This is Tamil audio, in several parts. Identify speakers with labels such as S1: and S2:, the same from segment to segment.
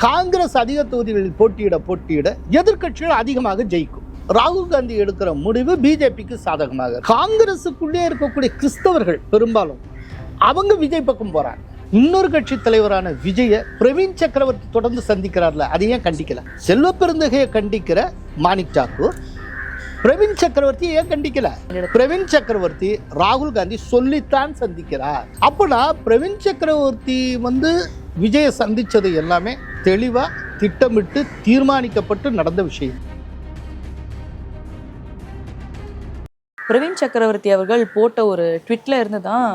S1: காங்கிரஸ் அதிக தொகுதிகளில் போட்டியிட எதிர்க்கட்சிகள் அதிகமாக ஜெயிக்கும். ராகுல் காந்தி எடுக்கிற முடிவு பிஜேபிக்கு சாதகமாக. காங்கிரசுக்குள்ளே இருக்கக்கூடிய கிறிஸ்தவர்கள் பெரும்பாலும் அவங்க விஜய் பக்கம் போறாங்க. இன்னொரு கட்சி தலைவரான விஜய பிரவீன் சக்கரவர்த்தி தொடர்ந்து சந்திக்கிறார்ல, அதையும் கண்டிக்கல. செல்வ பெருந்தகையை கண்டிக்கிற மாணிக் தாக்கூர் பிரவீன் சக்கரவர்த்தி ஏன் கண்டிக்கல? பிரவீன் சக்கரவர்த்தி ராகுல் காந்தி சொல்லித்தான் சந்திக்கிறார். அப்பனா பிரவீன் சக்கரவர்த்தி விஜய சந்திச்சது எல்லாமே தெளிவா திட்டமிட்டு தீர்மானிக்கப்பட்டு நடந்த விஷயம்.
S2: பிரவீன் சக்கரவர்த்தி அவர்கள் போட்ட ஒரு ட்விட்ல இருந்து தான்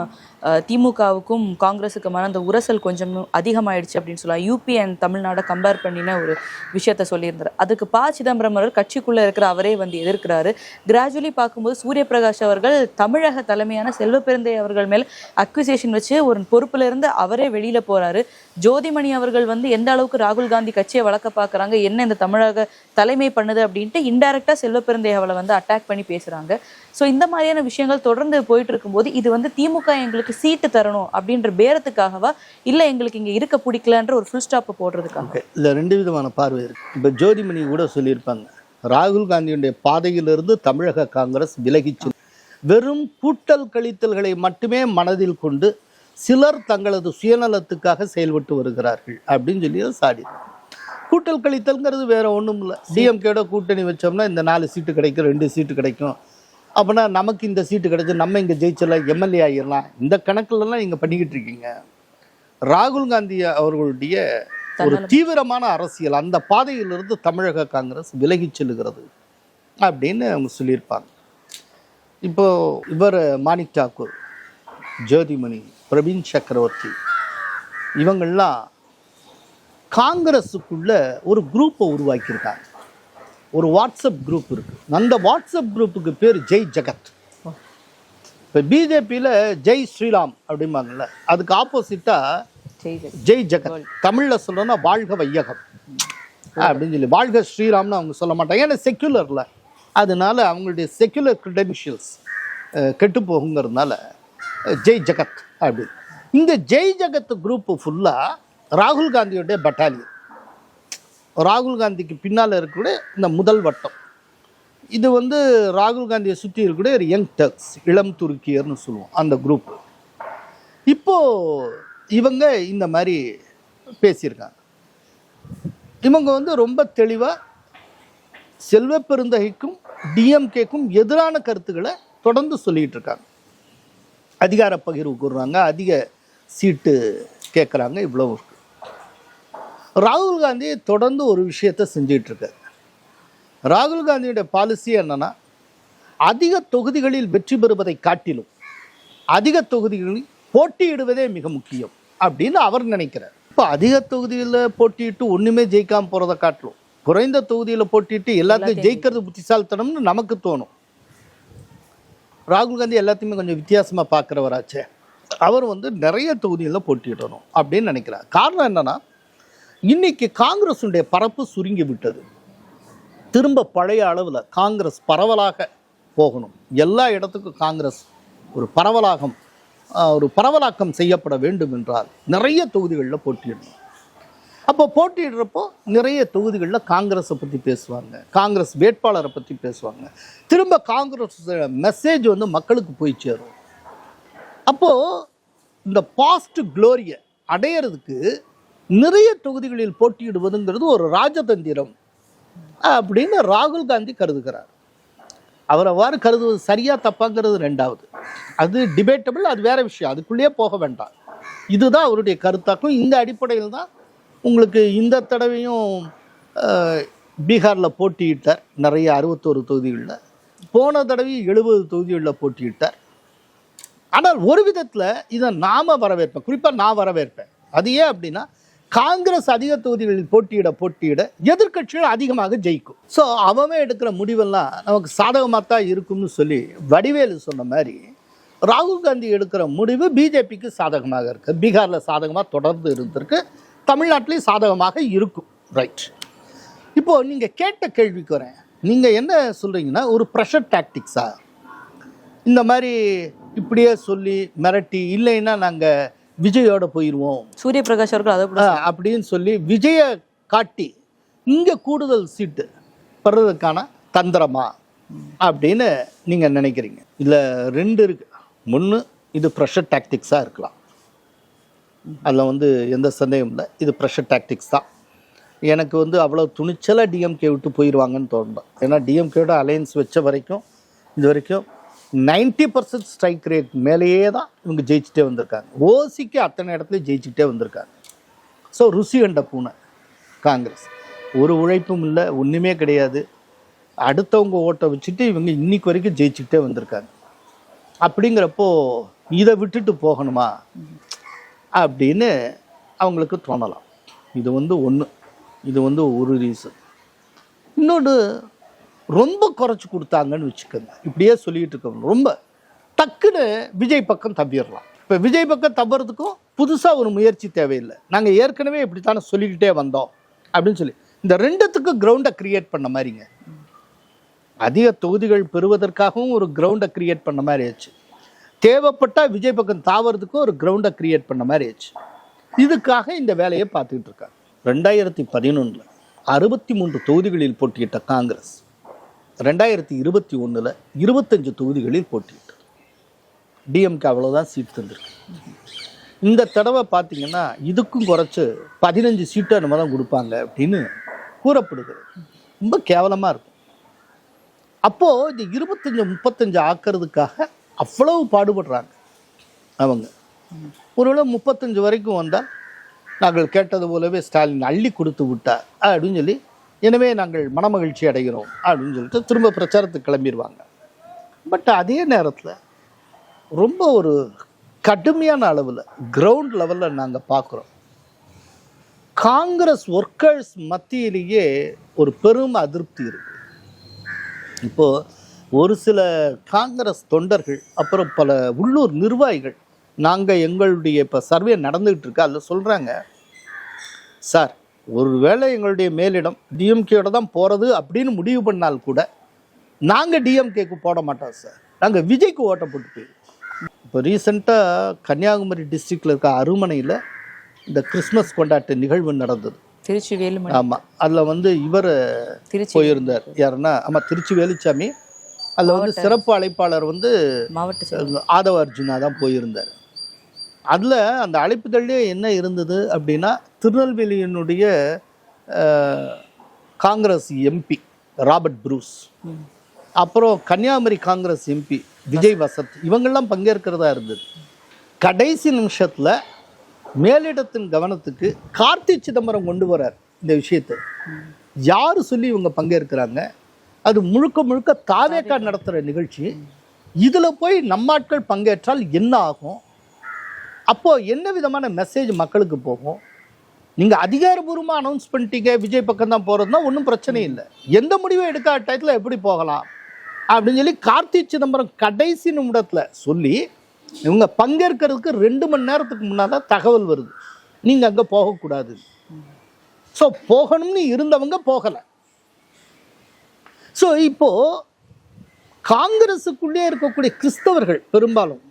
S2: திமுகவுக்கும் காங்கிரஸுக்குமான அந்த உரசல் கொஞ்சம் அதிகமாயிடுச்சு அப்படின்னு சொல்லலாம். யூபி அண்ட் தமிழ்நாடை கம்பேர் பண்ணின ஒரு விஷயத்த சொல்லியிருந்தார். அதுக்கு சிதம்பரம் அவர்கள் கட்சிக்குள்ளே இருக்கிற அவரே எதிர்க்கிறாரு. கிராஜுவலி பார்க்கும்போது சூரிய பிரகாஷ் அவர்கள் தமிழக தலைமையான செல்வ பெருந்தை அவர்கள் மேல் அக்யூசேஷன் வச்சு ஒரு பொறுப்புல இருந்து அவரே வெளியில போறாரு. ஜோதிமணி அவர்கள் எந்த அளவுக்கு ராகுல் காந்தி கட்சியை வளர்க்க பார்க்குறாங்க, என்ன இந்த தமிழக தலைமை பண்ணுது அப்படின்ட்டு இன்டைரக்டா செல்வ பெருந்தை அவளை அட்டாக் பண்ணி பேசுறாங்க. ஸோ இந்த மாதிரியான விஷயங்கள் தொடர்ந்து போயிட்டு இருக்கும்போது இது திமுக எங்களுக்கு சீட்டு தரணும் அப்படின்ற பேரத்துக்காகவா, இல்லை எங்களுக்கு இங்கே இருக்க பிடிக்கலன்ற ஒரு ஃபுல் ஸ்டாப்பை போடுறதுக்காக?
S1: இல்லை, ரெண்டு விதமான பார்வை இருக்கு. இப்போ ஜோதிமணி கூட சொல்லியிருப்பாங்க, ராகுல் காந்தியுடைய பாதையிலிருந்து தமிழக காங்கிரஸ் விலகிச்சு, வெறும் கூட்டல் கழித்தல்களை மட்டுமே மனதில் கொண்டு சிலர் தங்களது சுயநலத்துக்காக செயல்பட்டு வருகிறார்கள் அப்படின்னு சொல்லி சாடி. கூட்டல் கழித்தல்ங்கிறது வேற ஒன்றும் இல்லை. டிஎம்கேட கூட்டணி வச்சோம்னா இந்த 4 சீட்டு கிடைக்கும், 2 சீட்டு கிடைக்கும், அப்படின்னா நமக்கு இந்த சீட்டு கிடைச்சி நம்ம இங்கே ஜெயிச்சலாம், எம்எல்ஏ ஆகிடலாம், இந்த கணக்குலலாம் நீங்கள் பண்ணிக்கிட்டு இருக்கீங்க. ராகுல் காந்தி அவர்களுடைய ஒரு தீவிரமான அரசியல் அந்த பாதையிலிருந்து தமிழக காங்கிரஸ் விலகி செல்லுகிறது அப்படின்னு அவங்க சொல்லியிருப்பாங்க. இப்போ இவர் மாணிக் தாக்கூர், ஜோதிமணி, பிரவீன் சக்கரவர்த்தி இவங்கள்லாம் காங்கிரஸுக்குள்ள ஒரு குரூப்பை உருவாக்கியிருக்காங்க. ஒரு வாட்ஸ்அப் குரூப் இருக்கு. அந்த வாட்ஸ்அப் குரூப்புக்கு பேர் ஜெய் ஜகத். இப்போ பிஜேபியில் ஜெய் ஸ்ரீராம் அப்படிம்பாங்கல்ல, அதுக்கு ஆப்போசிட்டா ஜெய் ஜகத். தமிழில் சொல்லணும்னா வாழ்க வையகம் அப்படின்னு சொல்லி, வாழ்க ஸ்ரீராம்னு அவங்க சொல்ல மாட்டாங்க, ஏன்னா செக்யுலரில், அதனால அவங்களுடைய செக்யுலர் கிரெடென்ஷியல்ஸ் கெட்டு போகுங்கிறதுனால ஜெய் ஜகத் அப்படி. இந்த ஜெய் ஜகத் குரூப்பு ஃபுல்லாக ராகுல் காந்தியோடைய பட்டாலியன். ராகுல் காந்திக்கு பின்னால் இருக்கக்கூடிய இந்த முதல் வட்டம் இது ராகுல் காந்தியை சுற்றி இருக்கக்கூடிய ஒரு யங் டர்க்ஸ், இளம் துருக்கியர்னு சொல்லுவோம் அந்த குரூப். இப்போ இவங்க இந்த மாதிரி பேசியிருக்காங்க. இவங்க ரொம்ப தெளிவாக செல்வ பெருந்தகைக்கும் டிஎம்கேக்கும் எதிரான கருத்துக்களை தொடர்ந்து சொல்லிகிட்டு இருக்காங்க. அதிகார பகிர்வு கூறுறாங்க, அதிக சீட்டு கேட்குறாங்க, இவ்வளவு இருக்கு. ராகுல் காந்தி தொடர்ந்து ஒரு விஷயத்தை செஞ்சிட்டு இருக்காரு. ராகுல் காந்தியுடைய பாலிசி என்னன்னா, அதிக தொகுதிகளில் வெற்றி பெறுவதை காட்டிலும் அதிக தொகுதிகளில் போட்டியிடுவதே மிக முக்கியம் அப்படின்னு அவர் நினைக்கிறார். இப்போ அதிக தொகுதியில் போட்டியிட்டு ஒன்றுமே ஜெயிக்காமல் போகிறத காட்டிலும் குறைந்த தொகுதியில் போட்டிட்டு எல்லாத்தையும் ஜெயிக்கிறது புத்திசாலித்தனம்னு நமக்கு தோணும். ராகுல் காந்தி எல்லாத்தையுமே கொஞ்சம் வித்தியாசமாக பார்க்குறவராச்சே, அவர் நிறைய தொகுதிகளில் போட்டியிடணும் அப்படின்னு நினைக்கிறார். காரணம் என்னன்னா, இன்னைக்கு காங்கிரஸுடைய பரப்பு சுருங்கி விட்டது. திரும்ப பழைய அளவில் காங்கிரஸ் பரவலாக போகணும். எல்லா இடத்துக்கும் காங்கிரஸ் ஒரு பரவலாக்கம் செய்யப்பட வேண்டும் என்றால் நிறைய தொகுதிகளில் போட்டியிடணும். அப்போ போட்டியிடுறப்போ நிறைய தொகுதிகளில் காங்கிரஸை பற்றி பேசுவாங்க, காங்கிரஸ் வேட்பாளரை பற்றி பேசுவாங்க. திரும்ப காங்கிரஸ் மெசேஜ் மக்களுக்கு போய் சேரும். அப்போது இந்த பாஸ்ட் க்ளோரியை அடையிறதுக்கு நிறைய தொகுதிகளில் போட்டியிடுவதுங்கிறது ஒரு ராஜதந்திரம் அப்படின்னு ராகுல் காந்தி கருதுகிறார். அவர் அவ்வாறு கருதுவது சரியா தப்பாங்கிறது ரெண்டாவது, அது டிபேட்டபிள், அது வேற விஷயம், அதுக்குள்ளேயே போக வேண்டாம். இதுதான் அவருடைய கருத்தாக்கும். இந்த அடிப்படையில் தான் உங்களுக்கு இந்த தடவையும் பீகாரில் போட்டியிட்டார், நிறைய 61 தொகுதிகளில். போன தடவை 70 தொகுதிகளில் போட்டியிட்டார். ஆனால் ஒரு விதத்தில் இதை நாம வரவேற்பேன், குறிப்பாக நான் வரவேற்பேன். அது ஏன் அப்படின்னா, காங்கிரஸ் அதிக தொகுதிகளில் போட்டியிட எதிர்க்கட்சிகள் அதிகமாக ஜெயிக்கும். ஸோ அவன் எடுக்கிற முடிவெல்லாம் நமக்கு சாதகமாக தான் இருக்கும்னு சொல்லி வடிவேலு சொன்ன மாதிரி ராகுல் காந்தி எடுக்கிற முடிவு பிஜேபிக்கு சாதகமாக இருக்கு. பீகாரில் சாதகமாக தொடர்ந்து இருந்திருக்கு, தமிழ்நாட்டிலையும் சாதகமாக இருக்கும். ரைட். இப்போது நீங்கள் கேட்ட கேள்விக்கு வரேன். நீங்கள் என்ன சொல்கிறீங்கன்னா, ஒரு ப்ரெஷர் டாக்டிக்ஸா இந்த மாதிரி இப்படியே சொல்லி மிரட்டி, இல்லைன்னா நாங்கள் விஜயோட போயிடுவோம்,
S2: சூரிய பிரகாஷ் அவர்கள் அதை கூட
S1: அப்படின்னு சொல்லி விஜய காட்டி இங்கே கூடுதல் சீட்டு பெறதுக்கான தந்திரமா அப்படின்னு நீங்கள் நினைக்கிறீங்க? இதில் ரெண்டு இருக்கு. ஒன்று, இது ப்ரெஷர் டாக்டிக்ஸாக இருக்கலாம். அதில் வந்து எந்த சந்தேகம் இல்லை, இது ப்ரெஷர் டாக்டிக்ஸ் தான். எனக்கு வந்து அவ்வளோ துணிச்சலாக டிஎம்கே விட்டு போயிடுவாங்கன்னு தோணுது. ஏன்னா டிஎம்கேயோட அலையன்ஸ் வச்ச வரைக்கும் இது வரைக்கும் 90% ஸ்ட்ரைக் ரேட் மேலேயே தான் இவங்க ஜெயிச்சுட்டே வந்திருக்காங்க. ஓசிக்கு அத்தனை இடத்துலையும் ஜெயிச்சுக்கிட்டே வந்திருக்காங்க. ஸோ ருசி கண்ட பூனை காங்கிரஸ். ஒரு உழைப்பும் இல்லை, ஒன்றுமே கிடையாது. அடுத்தவங்க ஓட்டை வச்சுட்டு இவங்க இன்னைக்கு வரைக்கும் ஜெயிச்சுக்கிட்டே வந்திருக்காங்க. அப்படிங்கிறப்போ இதை விட்டுட்டு போகணுமா அப்படின்னு அவங்களுக்கு தோணலாம். இது வந்து ஒன்று, இது வந்து ஒரு ரீசன். இன்னொன்று, ரொம்ப குறைச்சி கொடுத்தாங்கன்னு வச்சுக்கோங்க. இப்படியே சொல்லிகிட்டு இருக்கோம். ரொம்ப டக்குன்னு விஜய் பக்கம் தப்பிடலாம். இப்போ விஜய் பக்கம் தப்புறதுக்கும் புதுசாக ஒரு முயற்சி தேவையில்லை. நாங்கள் ஏற்கனவே இப்படித்தானே சொல்லிக்கிட்டே வந்தோம் அப்படின்னு சொல்லி இந்த ரெண்டுத்துக்கு கிரவுண்டை கிரியேட் பண்ண மாதிரிங்க. அதிக தொகுதிகள் பெறுவதற்காகவும் ஒரு கிரவுண்டை கிரியேட் பண்ண மாதிரி ஆச்சு. தேவைப்பட்டால் விஜய் பக்கம் தாவறதுக்கும் ஒரு கிரவுண்டை கிரியேட் பண்ண மாதிரி ஆச்சு. இதுக்காக இந்த வேலையை பார்த்துக்கிட்டு இருக்காங்க. 2011 63 தொகுதிகளில் போட்டியிட்ட காங்கிரஸ் 2021 25 தொகுதிகளில் போட்டியிட்டது. டிஎம்கே அவ்வளோதான் சீட் தந்திருக்கு. இந்த தடவை பார்த்தீங்கன்னா இதுக்கும் குறைச்சி 15 சீட்டு நம்ம தான் கொடுப்பாங்க அப்படின்னு கூறப்படுகிறது. ரொம்ப கேவலமாக இருக்கும். அப்போது இந்த 25-35 ஆக்கிறதுக்காக அவ்வளவு பாடுபடுறாங்க அவங்க. ஒருவேளை 35 வரைக்கும் வந்தால் நாங்கள் கேட்டது போலவே ஸ்டாலின் அள்ளி கொடுத்து விட்டார் அப்படின்னு சொல்லி, எனவே நாங்கள் மனமகிழ்ச்சி அடைகிறோம் அப்படின்னு சொல்லிட்டு திரும்ப பிரச்சாரத்துக்கு கிளம்பிடுவாங்க. பட் அதே நேரத்தில் ரொம்ப ஒரு கடுமையான அளவில் கிரவுண்ட் லெவலில் நாங்கள் பார்க்குறோம். காங்கிரஸ் ஒர்க்கர்ஸ் மத்தியிலேயே ஒரு பெரும் அதிருப்தி இருக்குது. இப்போது ஒரு சில காங்கிரஸ் தொண்டர்கள், அப்புறம் பல உள்ளூர் நிர்வாகிகள், நாங்கள் எங்களுடைய இப்போ சர்வே நடந்துகிட்டு இருக்கா அதில் சொல்கிறாங்க, சார் ஒருவேளை எங்களுடைய மேலிடம் டிஎம்கேயோட தான் போகிறது அப்படின்னு முடிவு பண்ணால் கூட நாங்கள் டிஎம்கேக்கு போட மாட்டோம் சார், நாங்கள் விஜய்க்கு ஓட்ட போட்டு போயிடுவோம். இப்போ ரீசெண்டாக கன்னியாகுமரி டிஸ்ட்ரிக்டில் இருக்க அருமனையில் இந்த கிறிஸ்மஸ் கொண்டாட்ட நிகழ்வு நடந்தது.
S2: திருச்சி வேலுமணி.
S1: ஆமாம், அதில் வந்து இவர் போயிருந்தார். யாருன்னா, ஆமாம், திருச்சி வேலுச்சாமி. அதில் வந்து சிறப்பு அழைப்பாளர் வந்து மாவட்ட ஆதவ அர்ஜுனா தான் போயிருந்தார். அதில் அந்த அழைப்புதல்லே என்ன இருந்தது அப்படின்னா, திருநெல்வேலியினுடைய காங்கிரஸ் எம்பி ராபர்ட் ப்ரூஸ், அப்புறம் கன்னியாகுமரி காங்கிரஸ் எம்பி விஜய் வசந்த், இவங்கெல்லாம் பங்கேற்கிறதா இருந்தது. கடைசி நிமிஷத்தில் மேலிடத்தின் கவனத்துக்கு கார்த்தி சிதம்பரம் கொண்டு வரார் இந்த விஷயத்தை. யார் சொல்லி இவங்க பங்கேற்கிறாங்க? அது முழுக்க முழுக்க தாவேக்கா நடத்துகிற நிகழ்ச்சி. இதில் போய் நம்மாட்கள் பங்கேற்றால் என்ன ஆகும்? அப்போது என்ன விதமான மெசேஜ் மக்களுக்கு போகும்? நீங்கள் அதிகாரபூர்வமாக அனௌன்ஸ் பண்ணிட்டீங்க விஜய் பக்கம் தான் போகிறதுனா ஒன்றும் பிரச்சனை இல்லை. எந்த முடிவும் எடுக்காத டயத்தில் எப்படி போகலாம் அப்படின்னு சொல்லி கார்த்தி சிதம்பரம் கடைசி நிமிடத்தில் சொல்லி இவங்க பங்கேற்கிறதுக்கு 2 மணி நேரத்துக்கு முன்னால் தான் தகவல் வருது, நீங்கள் அங்கே போகக்கூடாது. ஸோ போகணும்னு இருந்தவங்க போகலை. ஸோ இப்போது காங்கிரஸுக்குள்ளே இருக்கக்கூடிய கிறிஸ்தவர்கள் பெரும்பாலும்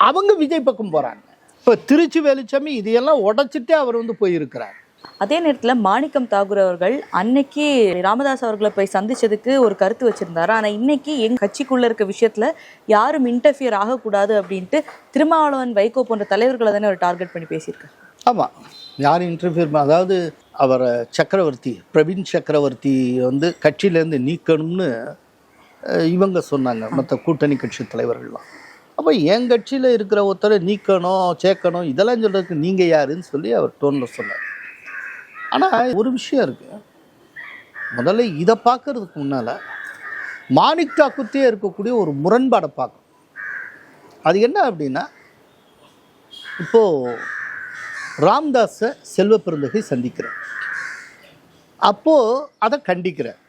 S1: அவங்க விஜய் பக்கம் போகிறாங்க. இப்போ திருச்சி வேலுச்சாமி இதையெல்லாம் உடைச்சிட்டே அவர் வந்து போயிருக்கிறார்.
S2: அதே நேரத்தில் மாணிக்கம் தாகூர் அவர்கள் அன்னைக்கு ராமதாஸ் அவர்களை போய் சந்திச்சதுக்கு ஒரு கருத்து வச்சிருந்தாரு. ஆனால் இன்னைக்கு எங்கள் கட்சிக்குள்ள இருக்க விஷயத்துல யாரும் இன்டர்ஃபியர் ஆகக்கூடாது அப்படின்ட்டு திருமாவளவன், வைகோ போன்ற தலைவர்களை தானே ஒரு டார்கெட் பண்ணி பேசியிருக்காரு.
S1: ஆமாம், யாரும் இன்டர்ஃபியர், அதாவது அவரை சக்கரவர்த்தி, பிரவீன் சக்கரவர்த்தி வந்து கட்சியிலேருந்து நீக்கணும்னு இவங்க சொன்னாங்க, மற்ற கூட்டணி கட்சி தலைவர்கள்லாம். அப்போ என் கட்சியில் இருக்கிற ஒருத்தரை நீக்கணும், சேர்க்கணும், இதெல்லாம் சொல்கிறதுக்கு நீங்கள் யாருன்னு சொல்லி அவர் டோனில் சொன்னார். ஆனால் ஒரு விஷயம் இருக்குது, முதல்ல இதை பார்க்கறதுக்கு முன்னால் மாணிக் தாக்கூர்ட்டே இருக்கக்கூடிய ஒரு முரண்பாடை பார்க்கணும். அது என்ன அப்படின்னா, இப்போது ராம்தாஸை செல்வ பெருந்தகை சந்திக்கிறேன், அப்போது அதை கண்டிக்கிறேன்.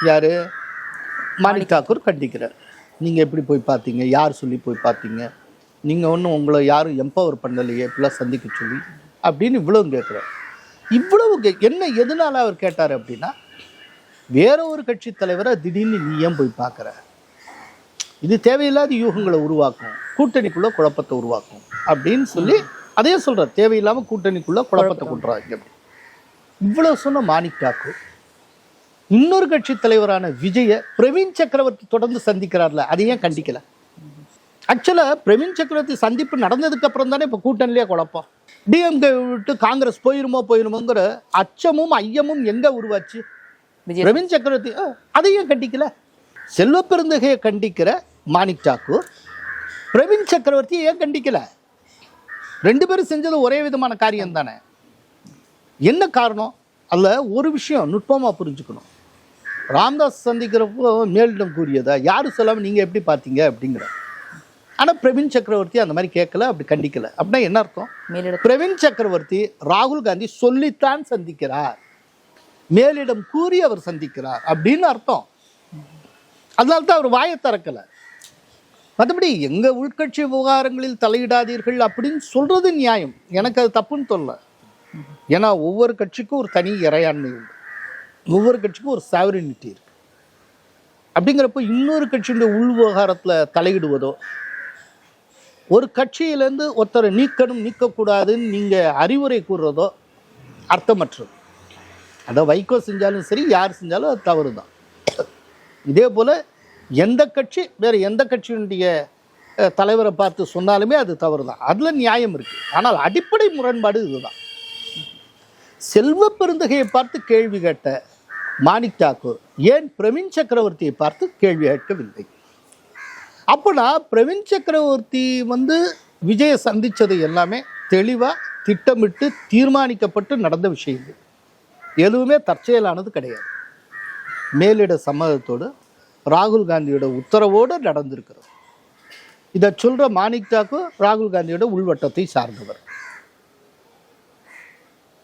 S1: யார்? மாணிக் தாக்கூர் கண்டிக்கிறார். நீங்கள் எப்படி போய் பார்த்தீங்க, யார் சொல்லி போய் பார்த்தீங்க, நீங்கள் ஒன்றும் உங்களை யாரும் எம்பவர் பண்ணலையே இப்படிலாம் சந்திக்க சொல்லி அப்படின்னு இவ்வளவு கேட்குறார். இவ்வளவு என்ன எதனால அவர் கேட்டார் அப்படின்னா, வேற ஒரு கட்சி தலைவரை திடீர்னு நீ ஏன் போய் பார்க்குற, இது தேவையில்லாத யூகங்களை உருவாக்கும், கூட்டணிக்குள்ளே குழப்பத்தை உருவாக்கும் அப்படின்னு சொல்லி அதே சொல்கிறார். தேவையில்லாமல் கூட்டணிக்குள்ளே குழப்பத்தை கொண்டுறாங்க. இவ்வளவு சொன்ன மாணிக் தாக்கூர் இன்னொரு கட்சி தலைவரான விஜய பிரவீன் சக்கரவர்த்தி தொடர்ந்து சந்திக்கிறார்ல, அதை ஏன் கண்டிக்கல? ஆக்சுவலா பிரவீன் சக்கரவர்த்தி சந்திப்பு நடந்ததுக்கு அப்புறம் தானே இப்ப கூட்டணியிலே குழப்பம். டிஎம்கே விட்டு காங்கிரஸ் போயிருமோங்கிற அச்சமும் ஐயமும் எங்க உருவாச்சு? பிரவீன் சக்கரவர்த்தி அதையும் கண்டிக்கல. செல்வ பெருந்தகையை கண்டிக்கிற மாணிக் தாக்கூர் பிரவீன் சக்கரவர்த்தி ஏன் கண்டிக்கல? ரெண்டு பேரும் செஞ்சது ஒரே விதமான காரியம் தானே. என்ன காரணம்? அல்ல, ஒரு விஷயம் நுட்பமா புரிஞ்சுக்கணும். ராம்தாஸ் சந்திக்கிறப்போ மேலிடம் கூறியதா யாரு சொல்லாம நீங்க எப்படி பார்த்தீங்க அப்படிங்கிற. ஆனா பிரவீன் சக்கரவர்த்தி அந்த மாதிரி கேட்கல, அப்படி கண்டிக்கல. அப்படின்னா என்ன அர்த்தம்? பிரவீன் சக்கரவர்த்தி ராகுல் காந்தி சொல்லித்தான் சந்திக்கிறார், மேலிடம் கூறி அவர் சந்திக்கிறார் அப்படின்னு அர்த்தம். அதனால்தான் அவர் வாயை திறக்கல. மற்றபடி எங்க உள்கட்சி விவகாரங்களில் தலையிடாதீர்கள் அப்படின்னு சொல்றது நியாயம், எனக்கு அது தப்புன்னு சொல்ல. ஏன்னா ஒவ்வொரு கட்சிக்கும் ஒரு தனி இறையாண்மை உண்டு, ஒவ்வொரு கட்சிக்கும் ஒரு சாவரினிட்டி இருக்கு. அப்படிங்கிறப்போ இன்னொரு கட்சியுடைய உள் விவகாரத்தில் தலையிடுவதோ, ஒரு கட்சியிலேருந்து ஒருத்தரை நீக்கணும் நீக்கக்கூடாதுன்னு நீங்கள் அறிவுரை கூறுறதோ அர்த்தமற்றது. அதை வைகோ செஞ்சாலும் சரி, யார் செஞ்சாலும் அது தவறு தான். இதே போல் எந்த கட்சி வேறு எந்த கட்சியினுடைய தலைவரை பார்த்து சொன்னாலுமே அது தவறு தான், அதில் நியாயம் இருக்குது. ஆனால் அடிப்படை முரண்பாடு இதுதான். செல்வ பெருந்தகையை பார்த்து கேள்வி கேட்ட மாணிக் தாக்கூர் ஏன் பிரவீன் சக்கரவர்த்தியை பார்த்து கேள்வி கேட்கவில்லை? அப்போனா பிரவீன் சக்கரவர்த்தி விஜயை சந்தித்தது எல்லாமே தெளிவாக திட்டமிட்டு தீர்மானிக்கப்பட்டு நடந்த விஷயங்கள், எதுவுமே தற்செயலானது கிடையாது. மேலிட சம்மதத்தோடு ராகுல் காந்தியோட உத்தரவோடு நடந்திருக்கிறது. இதை சொல்கிற மாணிக் தாக்கூர் ராகுல் காந்தியோட உள்வட்டத்தை சார்ந்தவர்.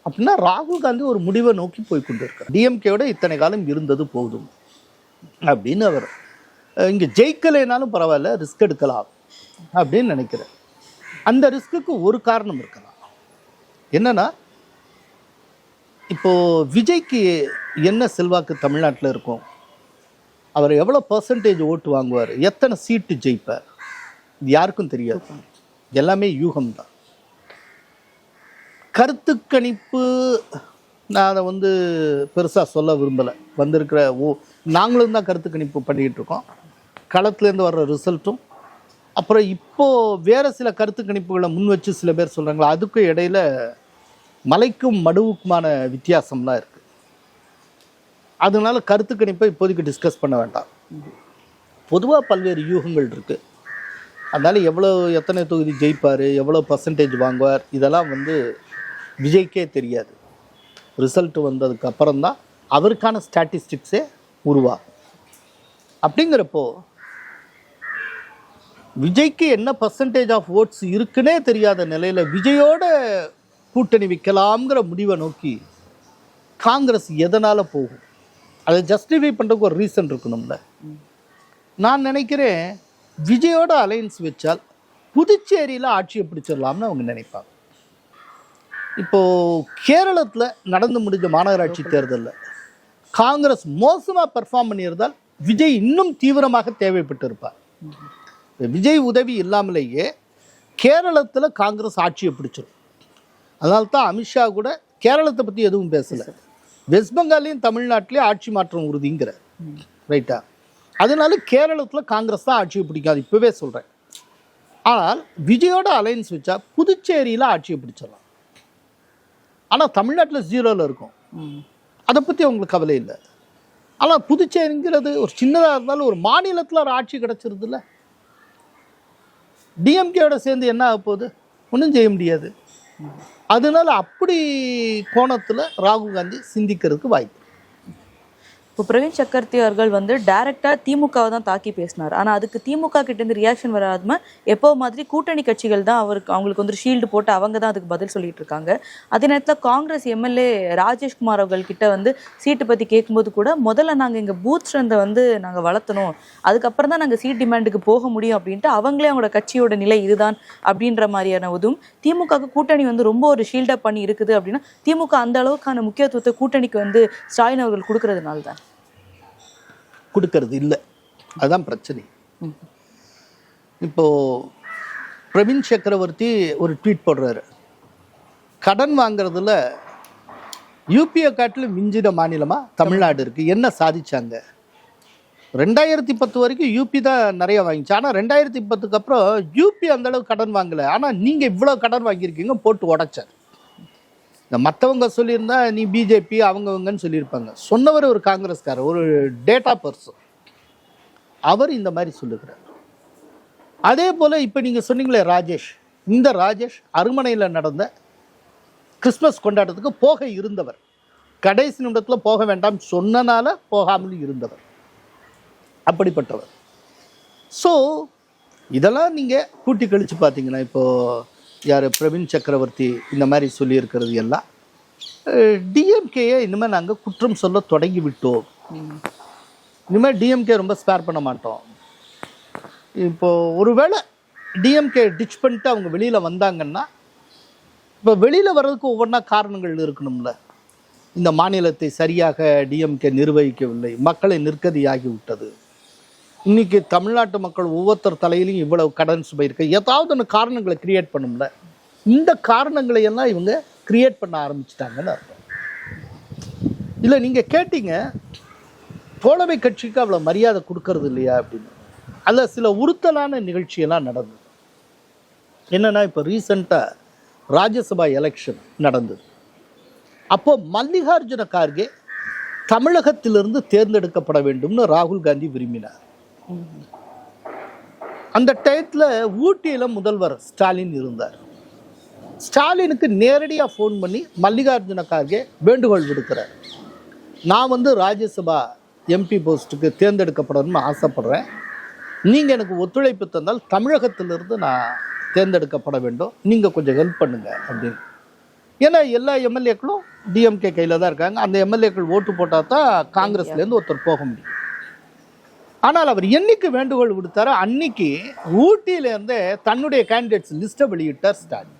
S1: அப்படின்னா ராகுல் காந்தி ஒரு முடிவை நோக்கி போய் கொண்டிருக்கிறார். டிஎம்கேயோட இத்தனை காலம் இருந்தது போதும் அப்படின்னு அவர் இங்கே ஜெயிக்கலைனாலும் பரவாயில்ல, ரிஸ்க் எடுக்கலாம் அப்படின்னு நினைக்கிறேன். அந்த ரிஸ்க்குக்கு ஒரு காரணம் இருக்கலாம். என்னன்னா, இப்போ விஜய்க்கு என்ன செல்வாக்கு தமிழ்நாட்டில் இருக்கும், அவர் எவ்வளோ பர்சன்டேஜ் ஓட்டு வாங்குவார், எத்தனை சீட்டு ஜெயிப்பார், இது யாருக்கும் தெரியாது. எல்லாமே யூகம்தான். கருத்து கணிப்பு நான் அதை பெருசாக சொல்ல விரும்பலை. வந்திருக்கிற நாங்களும் தான் கருத்து கணிப்பு பண்ணிக்கிட்டு இருக்கோம். களத்துலேருந்து வர்ற ரிசல்ட்டும் அப்புறம் இப்போது வேறு சில கருத்து கணிப்புகளை முன் வச்சு சில பேர் சொல்கிறாங்களா, அதுக்கும் இடையில மலைக்கும் மடுவுக்குமான வித்தியாசம்லாம் இருக்குது. அதனால கருத்து கணிப்பை இப்போதைக்கு டிஸ்கஸ் பண்ண வேண்டாம். பொதுவாக பல்வேறு யூகங்கள் இருக்குது. அதனால் எத்தனை தொகுதி ஜெயிப்பார், எவ்வளோ பர்சன்டேஜ் வாங்குவார், இதெல்லாம் விஜய்க்கே தெரியாது. ரிசல்ட் வந்ததுக்கு அப்புறம்தான் அவருக்கான ஸ்டாட்டிஸ்டிக்ஸே உருவாகும். அப்படிங்கிறப்போ விஜய்க்கு என்ன பர்சன்டேஜ் ஆஃப் ஓட்ஸ் இருக்குன்னே தெரியாத நிலையில் விஜயோட கூட்டணி வைக்கலாம்ங்கிற முடிவை நோக்கி காங்கிரஸ் எதனால் போகும், அதை ஜஸ்டிஃபை பண்ணுறதுக்கு ஒரு ரீசன் இருக்கணும்ல. நான் நினைக்கிறேன் விஜயோட அலையன்ஸ் வச்சால் புதுச்சேரியில் ஆட்சியை பிடிச்சிடலாம்னு அவங்க நினைப்பாங்க. இப்போது கேரளத்தில் நடந்து முடிஞ்ச மாநகராட்சி தேர்தலில் காங்கிரஸ் மோசமாக பெர்ஃபார்ம் பண்ணியிருந்தால் விஜய் இன்னும் தீவிரமாக தேவைப்பட்டு இருப்பார். விஜய் உதவி இல்லாமலேயே கேரளத்தில் காங்கிரஸ் ஆட்சியை பிடிச்சிடும். அதனால தான் அமித்ஷா கூட கேரளத்தை பற்றி எதுவும் பேசலை. வெஸ்ட் பெங்காலையும் தமிழ்நாட்டிலே ஆட்சி மாற்றம் உறுதிங்கிற ரைட்டா. அதனால கேரளத்தில் காங்கிரஸ் தான் ஆட்சியை பிடிக்காது, இப்போவே சொல்கிறேன். ஆனால் விஜயோட அலையன்ஸ் வச்சா புதுச்சேரியில் ஆட்சியை பிடிச்சிடலாம். ஆனால் தமிழ்நாட்டில் 0ல் இருக்கும், அதை பற்றி அவங்களுக்கு கவலை இல்லை. ஆனால் புதுச்சேரிங்கிறது ஒரு சின்னதாக இருந்தாலும் ஒரு மாநிலத்தில் ஒரு ஆட்சி கிடச்சிருது இல்லை. டிஎம்கேயோட சேர்ந்து என்ன ஆக போகுது, ஒன்றும் செய்ய முடியாது. அதனால அப்படி கோணத்தில் ராகுல் காந்தி சிந்திக்கிறதுக்கு வாய்ப்பு.
S2: இப்போ பிரவீன் சக்கரவர்த்தி அவர்கள் டைரக்டாக திமுகவை தான் தாக்கி பேசினார். ஆனால் அதுக்கு திமுக கிட்டேருந்து ரியாக்ஷன் வராம எப்போ மாதிரி கூட்டணி கட்சிகள் தான் அவங்களுக்கு ஷீல்டு போட்டு அவங்க தான் அதுக்கு பதில் சொல்லிட்டு இருக்காங்க. அதே நேரத்தில் காங்கிரஸ் எம்எல்ஏ ராஜேஷ்குமார் அவர்கள்கிட்ட சீட்டு பற்றி கேட்கும்போது கூட முதல்ல நாங்கள் எங்கள் பூத் ஸ்ட்ரென்த்தை நாங்கள் வளர்த்தணும், அதுக்கப்புறம் தான் நாங்கள் சீட் டிமாண்டுக்கு போக முடியும் அப்படின்ட்டு அவங்களே அவங்களோட கட்சியோட நிலை இதுதான் அப்படின்ற மாதிரியான உதுவும் திமுகவுக்கு கூட்டணி ரொம்ப ஒரு ஷீல்டப் பண்ணி இருக்குது. அப்படின்னா திமுக அந்த அளவுக்கான முக்கியத்துவத்தை கூட்டணிக்கு ஸ்டாலின் அவர்கள் கொடுக்கறதுனால தான்
S1: கொடுக்கறது இல்லை, அதுதான் பிரச்சனை. இப்போது பிரவீன் சக்கரவர்த்தி ஒரு ட்வீட் போடுறாரு, கடன் வாங்கிறதுல யூபியை காட்டிலும் மிஞ்சின மாநிலமாக தமிழ்நாடு இருக்குது. என்ன சாதிச்சாங்க? 2010 வரைக்கும் யூபி தான் நிறைய வாங்கிச்சு. ஆனால் 2010க்கு அப்புறம் யூபி அந்தளவு கடன் வாங்கலை. ஆனால் நீங்கள் இவ்வளோ கடன் வாங்கியிருக்கீங்க, போட்டு உடைச்சார். இந்த மற்றவங்க சொல்லியிருந்தா நீ பிஜேபி அவங்கவங்கன்னு சொல்லியிருப்பாங்க. சொன்னவர் ஒரு காங்கிரஸ்காரர், ஒரு டேட்டா பர்சன், அவர் இந்த மாதிரி சொல்லுகிறார். அதே போல் இப்போ நீங்கள் சொன்னீங்களே ராஜேஷ், இந்த ராஜேஷ் அருமனையில் நடந்த கிறிஸ்மஸ் கொண்டாட்டத்துக்கு போக இருந்தவர். கடைசி நிமிடத்தில் போக வேண்டாம் சொன்னனால போகாமல் இருந்தவர், அப்படிப்பட்டவர். ஸோ இதெல்லாம் நீங்கள் கூட்டி கழித்து பார்த்தீங்கன்னா, இப்போது யார் பிரவீன் சக்கரவர்த்தி இந்த மாதிரி சொல்லியிருக்கிறது எல்லாம் டிஎம்கேயை இனிமேல் நாங்கள் குற்றம் சொல்ல தொடங்கி விட்டோம். இனிமேல் டிஎம்கே ரொம்ப ஸ்பேர் பண்ண மாட்டோம். இப்போது ஒருவேளை டிஎம்கே டிச் பண்ணிட்டு அவங்க வெளியில் வந்தாங்கன்னா, இப்போ வெளியில் வர்றதுக்கு ஒவ்வொன்றா காரணங்கள் இருக்கணும்ல. இந்த மாநிலத்தை சரியாக டிஎம்கே நிர்வகிக்கவில்லை, மக்களை நிற்கதியாகி விட்டது. இன்னைக்கு தமிழ்நாட்டு மக்கள் ஒவ்வொருத்தர் தலையிலையும் இவ்வளவு கடன் சுமை இருக்கு. ஏதாவது ஒன்று காரணங்களை கிரியேட் பண்ணும்ல. இந்த காரணங்களை எல்லாம் இவங்க கிரியேட் பண்ண ஆரம்பிச்சிட்டாங்கன்னு அர்த்தம். இல்லை நீங்கள் கேட்டீங்க தோழமை கட்சிக்கு அவ்வளோ மரியாதை கொடுக்கறது இல்லையா அப்படின்னு. அதில் சில உறுத்தலான நிகழ்ச்சியெல்லாம் நடந்தது. என்னன்னா, இப்போ ரீசெண்டாக ராஜ்யசபா எலெக்ஷன் நடந்தது. அப்போ மல்லிகார்ஜுன கார்கே தமிழகத்திலிருந்து தேர்ந்தெடுக்கப்பட வேண்டும்னு ராகுல் காந்தி விரும்பினார். அந்த டயத்தில் ஊட்டியில் முதல்வர் ஸ்டாலின் இருந்தார். ஸ்டாலினுக்கு நேரடியாக ஃபோன் பண்ணி மல்லிகார்ஜுன கார்கே வேண்டுகோள் விடுக்கிறார். நான் ராஜ்யசபா எம்பி போஸ்ட்டுக்கு தேர்ந்தெடுக்கப்படணும்னு ஆசைப்படுறேன், நீங்கள் எனக்கு ஒத்துழைப்பு தந்தால் தமிழகத்திலிருந்து நான் தேர்ந்தெடுக்கப்பட வேண்டும், நீங்கள் கொஞ்சம் ஹெல்ப் பண்ணுங்க அப்படின்னு. ஏன்னா எல்லா எம்எல்ஏக்களும் டிஎம்கே கையில் தான் இருக்காங்க. அந்த எம்எல்ஏக்கள் ஓட்டு போட்டால் தான் காங்கிரஸ்லேருந்து ஒருத்தர் போக முடியும். ஆனால் அவர் என்னைக்கு வேண்டுகோள் விடுத்தாரோ அன்னைக்கு ஊட்டியிலேருந்தே தன்னுடைய கேண்டிடேட்ஸ் லிஸ்ட்டை வெளியிட்டார் ஸ்டாலின்.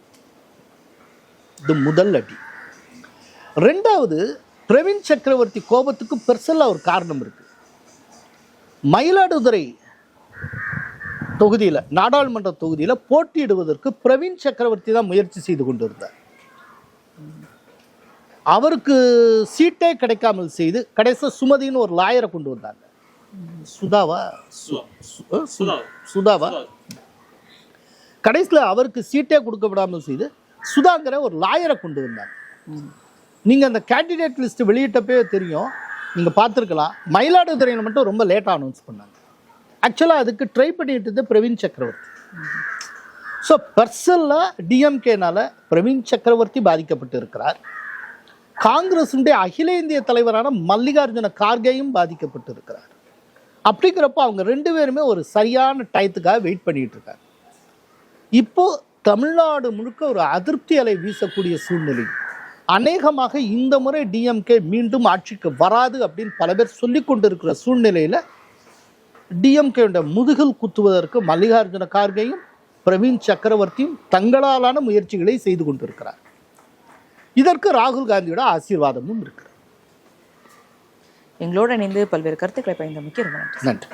S1: இது முதல் அடி. ரெண்டாவது, பிரவீன் சக்கரவர்த்தி கோபத்துக்கு பெருசெல்லாம் ஒரு காரணம் இருக்கு. மயிலாடுதுறை தொகுதியில், நாடாளுமன்ற தொகுதியில் போட்டியிடுவதற்கு பிரவீன் சக்கரவர்த்தி தான் முயற்சி செய்து கொண்டிருந்தார். அவருக்கு சீட்டே கிடைக்காமல் செய்து கடைசியில் சுமதின்னு ஒரு லாயரை கொண்டு வந்தாங்க. சுதாவா கடைசியில் அவருக்கு சீட்டே கொடுக்கப்படாமல் செய்து சுதாங்கிற ஒரு லாயரை கொண்டு வந்தாங்க. நீங்கள் அந்த கேண்டிடேட் லிஸ்ட் வெளியிட்டப்பே தெரியும், நீங்கள் பார்த்துருக்கலாம். மயிலாடுதுறையில் மட்டும் ரொம்ப லேட்டாக அனௌன்ஸ் பண்ணாங்க. ஆக்சுவலாக அதுக்கு ட்ரை பண்ணிட்டு பிரவீன் சக்கரவர்த்தி. ஸோ பர்சனலாக டிஎம்கேனால பிரவீன் சக்கரவர்த்தி பாதிக்கப்பட்டு இருக்கிறார். காங்கிரஸுடைய அகில இந்திய தலைவரான மல்லிகார்ஜுன கார்கேயும் பாதிக்கப்பட்டு இருக்கிறார். அப்படிங்கிறப்போ அவங்க ரெண்டு பேருமே ஒரு சரியான டயத்துக்காக வெயிட் பண்ணிட்டு இருக்காங்க. இப்போ தமிழ்நாடு முழுக்க ஒரு அதிருப்தி அலை வீசக்கூடிய சூழ்நிலை. அநேகமாக இந்த முறை டிஎம்கே மீண்டும் ஆட்சிக்கு வராது அப்படின்னு பல பேர் சொல்லி கொண்டு இருக்கிற சூழ்நிலையில் டிஎம்கே முதுகில் குத்துவதற்கு மல்லிகார்ஜுன கார்கேயும் பிரவீன் சக்கரவர்த்தியும் தங்களாலான முயற்சிகளை செய்து கொண்டிருக்கிறார். இதற்கு ராகுல் காந்தியோட ஆசீர்வாதமும் இருக்கிறது.
S2: எங்களோட இணைந்து பல்வேறு கருத்துக்களை பயந்தமைக்கு ரொம்ப நன்றி.